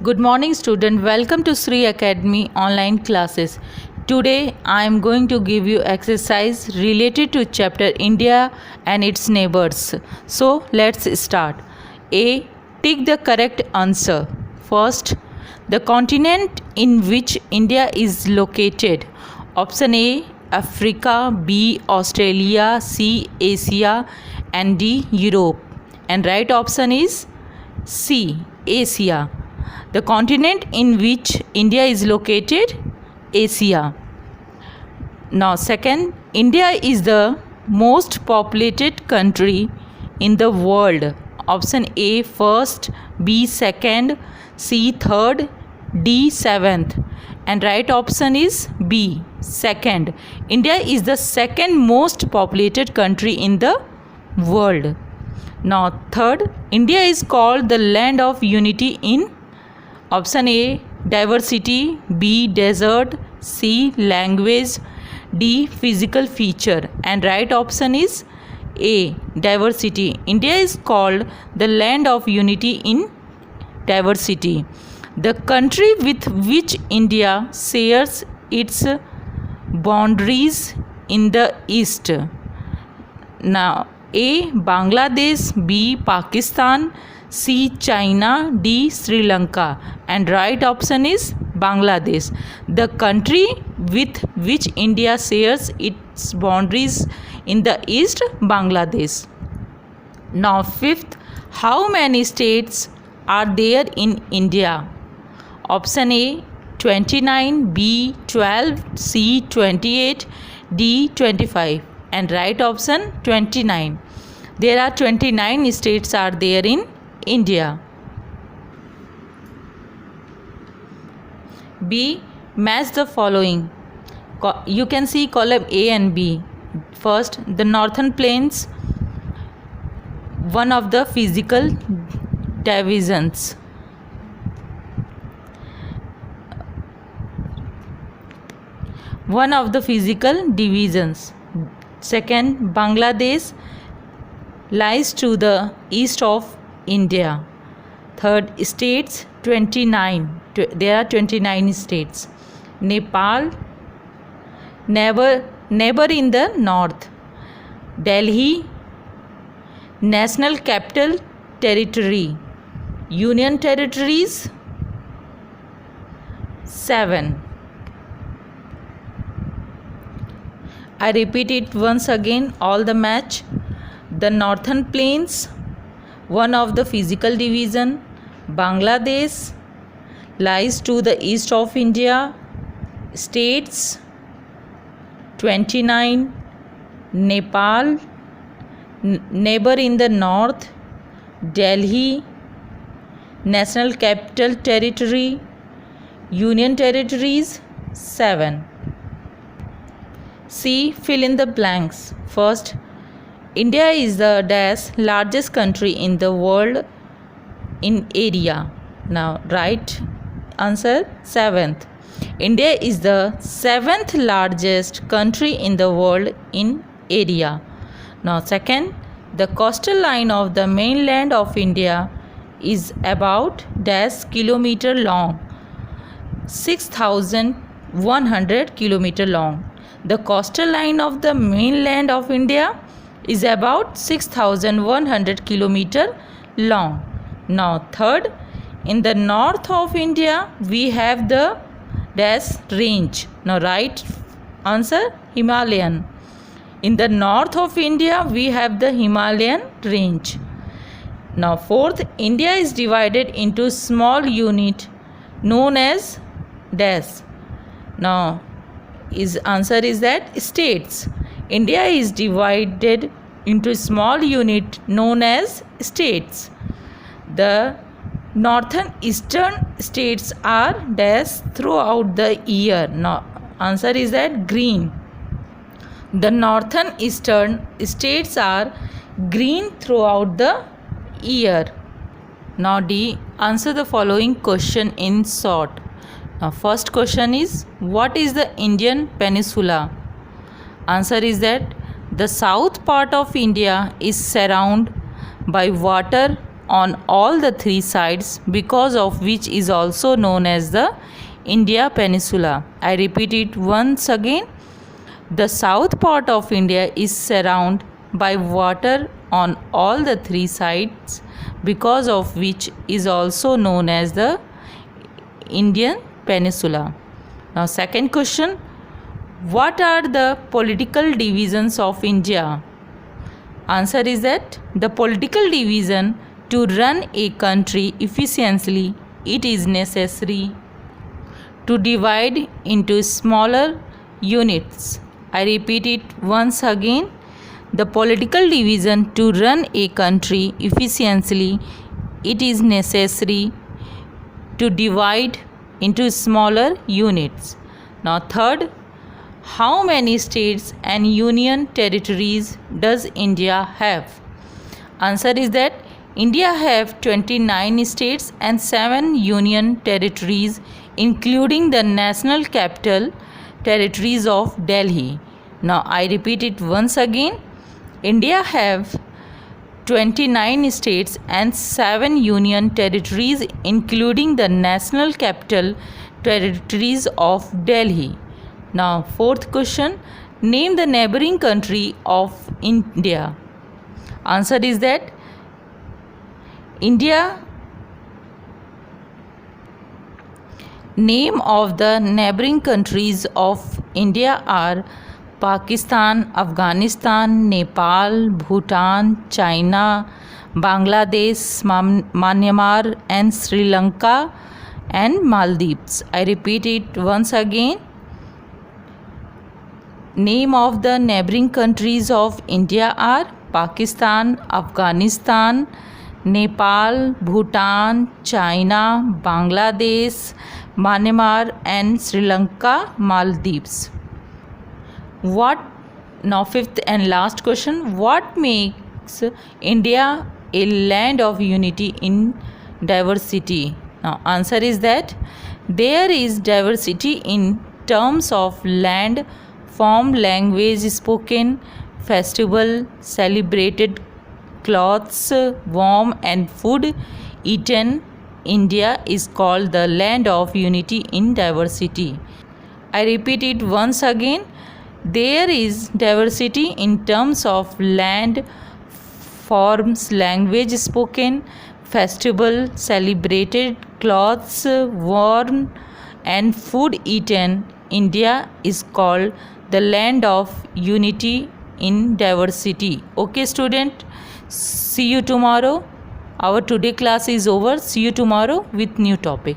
Good morning, student. Welcome to Sri Academy online classes. Today I am going to give you exercise related to chapter India and its neighbors. So let's start. A. Tick the correct answer. First, the continent in which India is located. Option A, Africa, B, Australia, C, Asia, and D, Europe. And right option is C, Asia. The continent in which India is located, Asia. Now, second, India is the most populated country in the world. Option A, first, B, second, C, third, D, seventh. And right option is B, second. India is the second most populated country in the world. Now, third, India is called the land of unity in option A, diversity, B, desert, C, language, D, physical feature. And right option is A, diversity. India is called the land of unity in diversity. The country with which India shares its boundaries in the east. Now, A, Bangladesh, B, Pakistan, C, China, D, Sri Lanka. And right option is Bangladesh. The country with which India shares its boundaries in the east, Bangladesh. Now, fifth, how many states are there in India? Option A, 29, B, 12, C, 28, D, 25. And right option, 29. There are 29 states are there in India. B, match the following. You can see column A and B. First, the northern plains, one of the physical divisions. One of the physical divisions. Second, Bangladesh lies to the east of India. Third, states 29. There are 29 states. Nepal, neighbor in the north. Delhi, National Capital Territory. Union territories 7. I repeat it once again, all the match. The northern plains, one of the physical division. Bangladesh lies to the east of India. States 29. Nepal, neighbor in the north. Delhi, National Capital Territory. Union territories 7. C, fill in the blanks. First, India is the largest country in the world in area. Now, right answer 7th. India is the 7th largest country in the world in area. Now, second, the coastal line of the mainland of India is about kilometer long, 6,100 kilometer long. The coastal line of the mainland of India is about 6,100 kilometer long. Now, third, in the north of India we have the range. Now, right answer Himalayan. In the north of India we have the Himalayan range. Now, fourth, India is divided into small unit known as Now, answer is that states. India is divided into small unit known as states. The northern eastern states are throughout the year. Now, answer is that green. The northern eastern states are green throughout the year. Now, D, answer the following question in short. Now, first question is, what is the Indian Peninsula? Answer is that the south part of India is surrounded by water on all the three sides, because of which is also known as the India Peninsula. I repeat it once again. The south part of India is surrounded by water on all the three sides, because of which is also known as the Indian Peninsula. Now, second question, what are the political divisions of India? Answer is that the political division to run a country efficiently, it is necessary to divide into smaller units. I repeat it once again. The political division to run a country efficiently, it is necessary to divide into smaller units. Now, third, how many states and union territories does India have? Answer is that India have 29 states and 7 union territories, including the national capital territories of Delhi. Now, I repeat it once again. India have 29 states and 7 union territories, including the national capital territories of Delhi. Now, fourth question, name the neighboring country of India. Answer is that India. Name of the neighboring countries of India are Pakistan, Afghanistan, Nepal, Bhutan, China, Bangladesh, Myanmar, and Sri Lanka and Maldives. I repeat it once again. Name of the neighboring countries of India are Pakistan, Afghanistan, Nepal, Bhutan, China, Bangladesh, Myanmar, and Sri Lanka, Maldives. Now fifth and last question, what makes India a land of unity in diversity? Now, answer is that there is diversity in terms of land, form, language spoken, festival celebrated, clothes worn, and food eaten. India is called the land of unity in diversity. I repeat it once again. There is diversity in terms of land, forms, language spoken, festival celebrated, clothes worn, and food eaten. India is called the land of unity in diversity. Okay, student, see you tomorrow. Our today class is over. See you tomorrow with new topic.